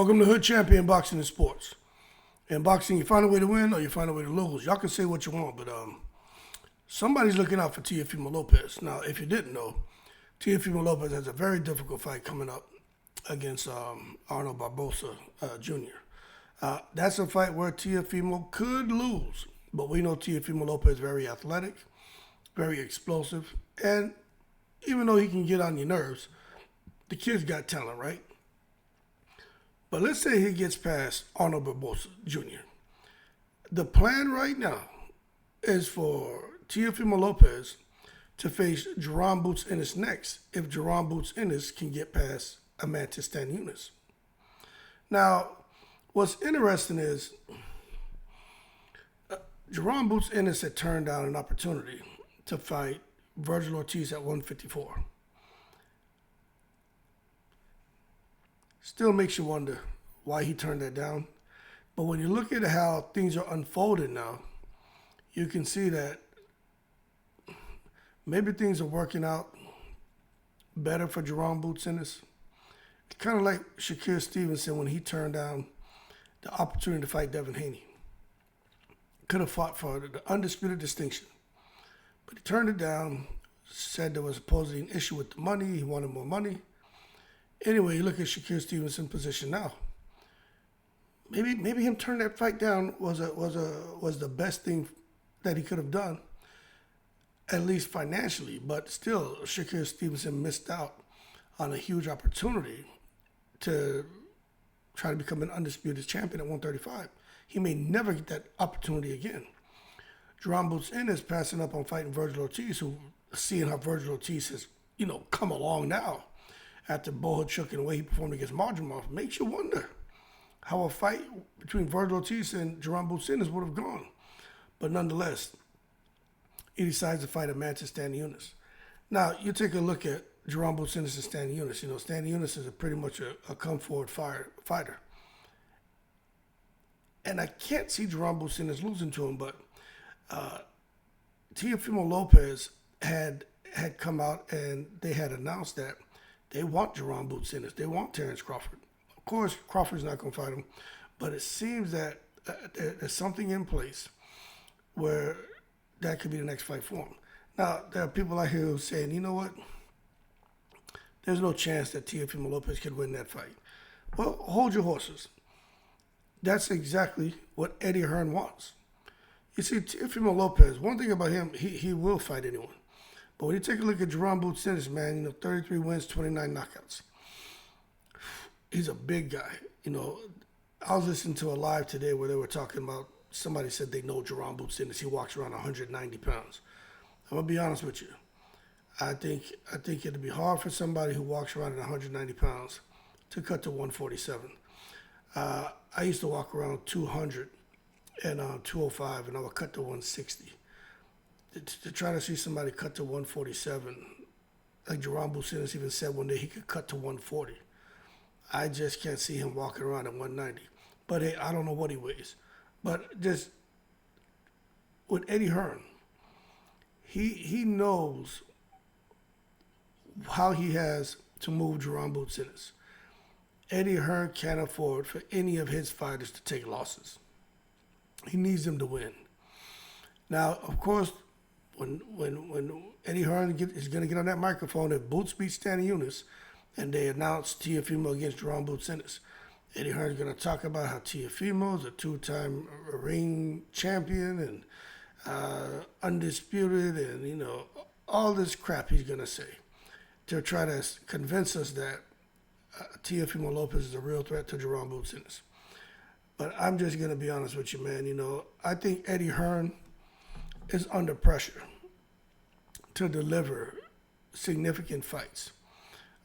Welcome to Hood Champion Boxing and Sports. In boxing, you find a way to win or you find a way to lose. Y'all can say what you want, but somebody's looking out for Teofimo Lopez. Now, if you didn't know, Teofimo Lopez has a very difficult fight coming up against Arnold Barbosa Jr. That's a fight where Teofimo could lose, but we know Teofimo Lopez is very athletic, very explosive, and even though he can get on your nerves, the kid's got talent, right? But let's say he gets past Arnold Barbosa Jr. The plan right now is for Teofimo Lopez to face Jaron Boots Ennis next if Jaron Boots Ennis can get past Amantis Stanionis. Now, what's interesting is Jaron Boots Ennis had turned down an opportunity to fight Virgil Ortiz at 154. Still makes you wonder why he turned that down. But when you look at how things are unfolding now, you can see that maybe things are working out better for Jaron Boots Ennis. It's kind of like Shakur Stevenson when he turned down the opportunity to fight Devin Haney. Could have fought for the undisputed distinction. But he turned it down, said there was supposedly an issue with the money, he wanted more money. Anyway, you look at Shakur Stevenson's position now. Maybe him turning that fight down was the best thing that he could have done, at least financially. But still, Shakur Stevenson missed out on a huge opportunity to try to become an undisputed champion at 135. He may never get that opportunity again. Jaron Boots Ennis passing up on fighting Virgil Ortiz, who seeing how Virgil Ortiz has, come along now after Bohachuk and the way he performed against Madrimov, makes you wonder how a fight between Virgil Ortiz and Jaron Boots Ennis would have gone. But nonetheless, he decides to fight Amantis Stanionis. Now, you take a look at Jaron Boots Ennis and Stanionis. Stanionis is pretty much a come-forward fighter. And I can't see Jaron Boots Ennis losing to him, but Teofimo Lopez had come out and they had announced that they want Jaron Boots Ennis. They want Terrence Crawford. Of course, Crawford's not going to fight him, but it seems that there's something in place where that could be the next fight for him. Now, there are people out here who are saying, you know what? There's no chance that Teofimo Lopez could win that fight. Well, hold your horses. That's exactly what Eddie Hearn wants. You see, Teofimo Lopez, one thing about him, he will fight anyone. But when you take a look at Jaron Boots Ennis, man, 33 wins, 29 knockouts. He's a big guy. I was listening to a live today where they were talking about, somebody said they know Jaron Boots Ennis. He walks around 190 pounds. I'm going to be honest with you. I think it'd be hard for somebody who walks around at 190 pounds to cut to 147. I used to walk around 200 and 205, and I would cut to 160. To try to see somebody cut to 147, like Jaron Boots Ennis even said one day he could cut to 140. I just can't see him walking around at 190. But hey, I don't know what he weighs. But just with Eddie Hearn, he knows how he has to move Jaron Boots Ennis. Eddie Hearn can't afford for any of his fighters to take losses. He needs them to win. Now, of course, when Eddie Hearn is going to get on that microphone, if Boots beats Stanionis and they announce Teofimo against Jaron Boots Ennis, Eddie Hearn's going to talk about how Teofimo is a two-time ring champion and undisputed and, all this crap he's going to say to try to convince us that Teofimo Lopez is a real threat to Jaron Boots Ennis. But I'm just going to be honest with you, man. I think Eddie Hearn is under pressure to deliver significant fights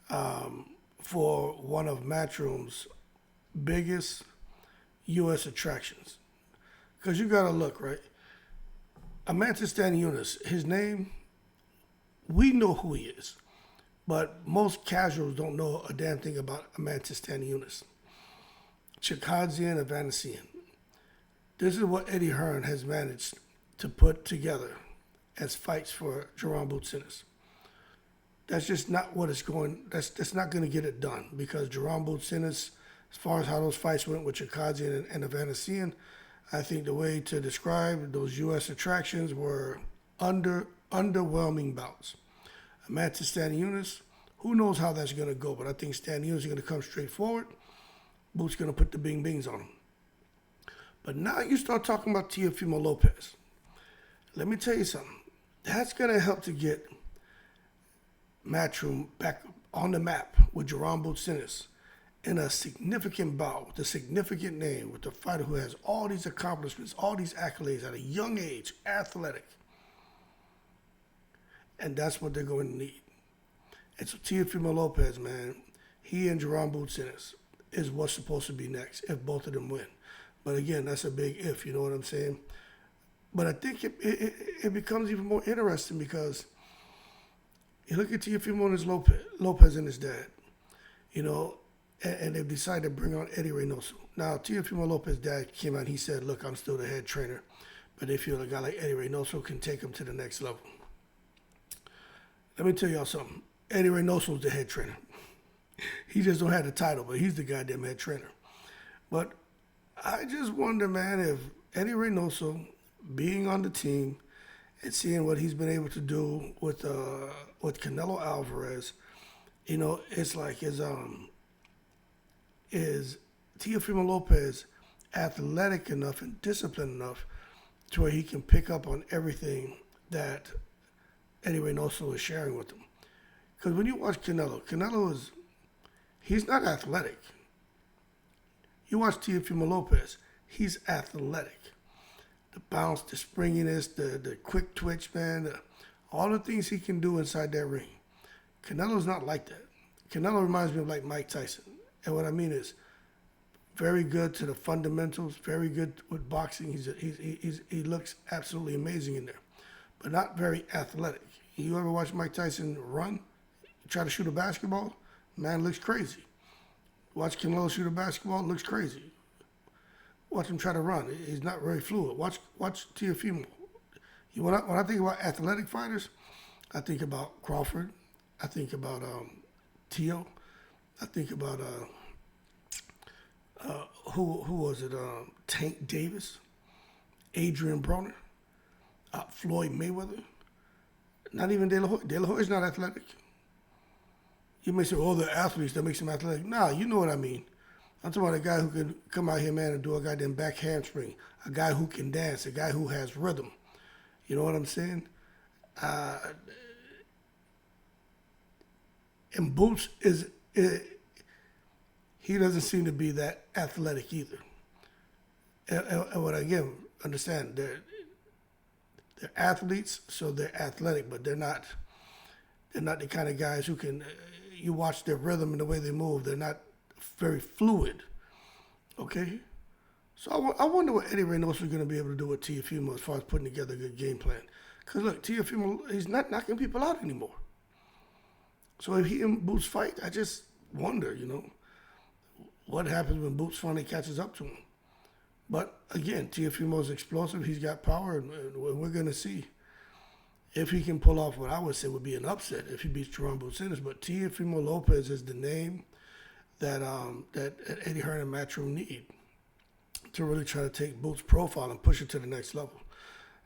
for one of Matchroom's biggest U.S. attractions. Because you got to look, right? Amantis Stanionis, his name, we know who he is. But most casuals don't know a damn thing about Amantis Stanionis. Chikadzian and Vanessian. This is what Eddie Hearn has managed to put together as fights for Jaron Boots Ennis. That's just not what it's going. That's not going to get it done because Jaron Boots Ennis As far as how those fights went with Chikazi and Evanescence, I think the way to describe those U.S. attractions were underwhelming bouts. Amanda Stanionis, who knows how that's going to go, but I think Stanionis is going to come straight forward. Boots going to put the bing bings on him. But now you start talking about Teofimo Lopez. Let me tell you something. That's going to help to get Matchroom back on the map with Jaron Boots Ennis in a significant bout with a significant name, with a fighter who has all these accomplishments, all these accolades at a young age, athletic. And that's what they're going to need. And so Teofimo Lopez, man, he and Jaron Boots Ennis is what's supposed to be next if both of them win. But again, that's a big if, you know what I'm saying? But I think it becomes even more interesting because you look at Teofimo and his Lopez and his dad, you know, and they've decided to bring on Eddie Reynoso. Now, Teofimo Lopez's dad came out and he said, look, I'm still the head trainer, but they feel a guy like Eddie Reynoso can take him to the next level. Let me tell y'all something. Eddie Reynoso's the head trainer. He just don't have the title, but he's the goddamn head trainer. But I just wonder, man, if Eddie Reynoso being on the team and seeing what he's been able to do with Canelo Alvarez, you know, it's like is Teofimo Lopez athletic enough and disciplined enough to where he can pick up on everything that Eddie Reynoso is sharing with him. Because when you watch Canelo he's not athletic. You watch Teofimo Lopez, he's athletic. The bounce, the springiness, the quick twitch, man, all the things he can do inside that ring. Canelo's not like that. Canelo reminds me of like Mike Tyson. And what I mean is very good to the fundamentals, very good with boxing. He looks absolutely amazing in there, but not very athletic. You ever watch Mike Tyson run? Try to shoot a basketball? Man looks crazy. Watch Canelo shoot a basketball, looks crazy. Watch him try to run. He's not very fluid. Watch Teofimo. When I think about athletic fighters, I think about Crawford. I think about Teo. I think about who was it? Tank Davis, Adrian Broner, Floyd Mayweather. Not even De La Hoya. De La Hoya's not athletic. You may say, oh, they're athletes, that makes them athletic. Nah, you know what I mean. I'm talking about a guy who can come out here, man, and do a goddamn back handspring. A guy who can dance. A guy who has rhythm. You know what I'm saying? And Boots he doesn't seem to be that athletic either. And what I again understand, they're athletes, so they're athletic, but they're not the kind of guys who can. You watch their rhythm and the way they move. They're not very fluid. Okay, so I wonder what Eddie Reynoso is going to be able to do with Teofimo as far as putting together a good game plan. Because look, Teofimo, he's not knocking people out anymore. So if he and Boots fight, I just wonder, you know, what happens when Boots finally catches up to him. But again, Teofimo's explosive. He's got power, and we're going to see if he can pull off what I would say would be an upset if he beats Jaron Boots Ennis. But Teofimo Lopez is the name that Eddie Hearn and Matchroom need to really try to take Boots' profile and push it to the next level.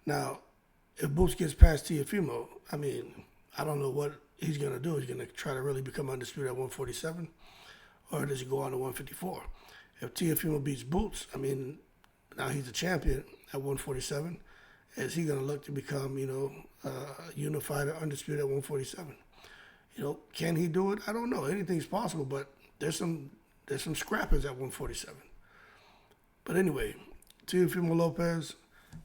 Now, if Boots gets past Teofimo, I mean, I don't know what he's going to do. He's going to try to really become undisputed at 147, or does he go on to 154? If Teofimo beats Boots, I mean, now he's a champion at 147. Is he going to look to become, you know, unified or undisputed at 147? You know, can he do it? I don't know. Anything's possible, but there's some scrappers at 147. But anyway, Teofimo Lopez,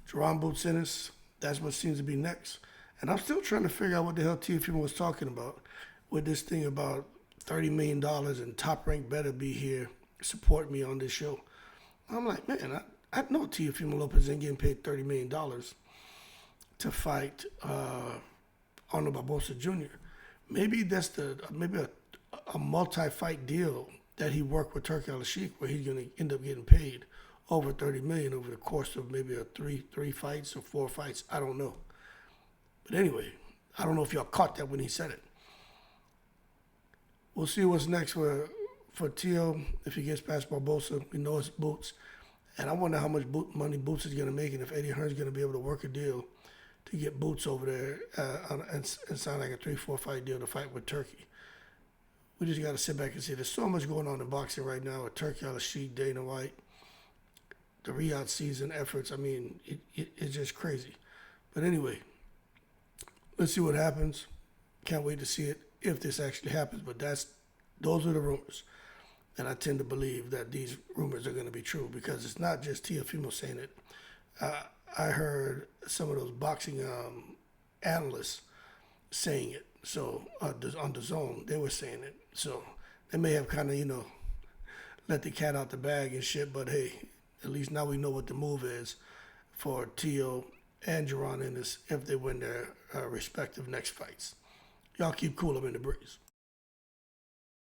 Jaron Boots Ennis, that's what seems to be next. And I'm still trying to figure out what the hell Teofimo was talking about with this thing about $30 million and Top Rank better be here, support me on this show. I'm like, man, I know Teofimo Lopez ain't getting paid $30 million to fight Arnold Barbosa Jr. Maybe that's a multi-fight deal that he worked with Turki Al-Sheikh, where he's going to end up getting paid over $30 million over the course of maybe three fights or 4 fights. I don't know. But anyway, I don't know if y'all caught that when he said it. We'll see what's next for for Teo, if he gets past Barbosa, we know it's Boots. And I wonder how much money Boots is going to make and if Eddie Hearn's going to be able to work a deal to get Boots over there and sign like a 3-4 fight deal to fight with Turkey. We just got to sit back and see. There's so much going on in boxing right now with Turkey on the sheet, Dana White, the Riyadh season efforts. I mean, it's just crazy. But anyway, let's see what happens. Can't wait to see it if this actually happens. But those are the rumors. And I tend to believe that these rumors are going to be true because it's not just Teofimo saying it. I heard some of those boxing analysts saying it. So on the zone, they were saying it. So they may have kind of, let the cat out the bag and shit. But hey, at least now we know what the move is for Teo and Jaron Ennis if they win their respective next fights. Y'all keep cool. I'm in the breeze.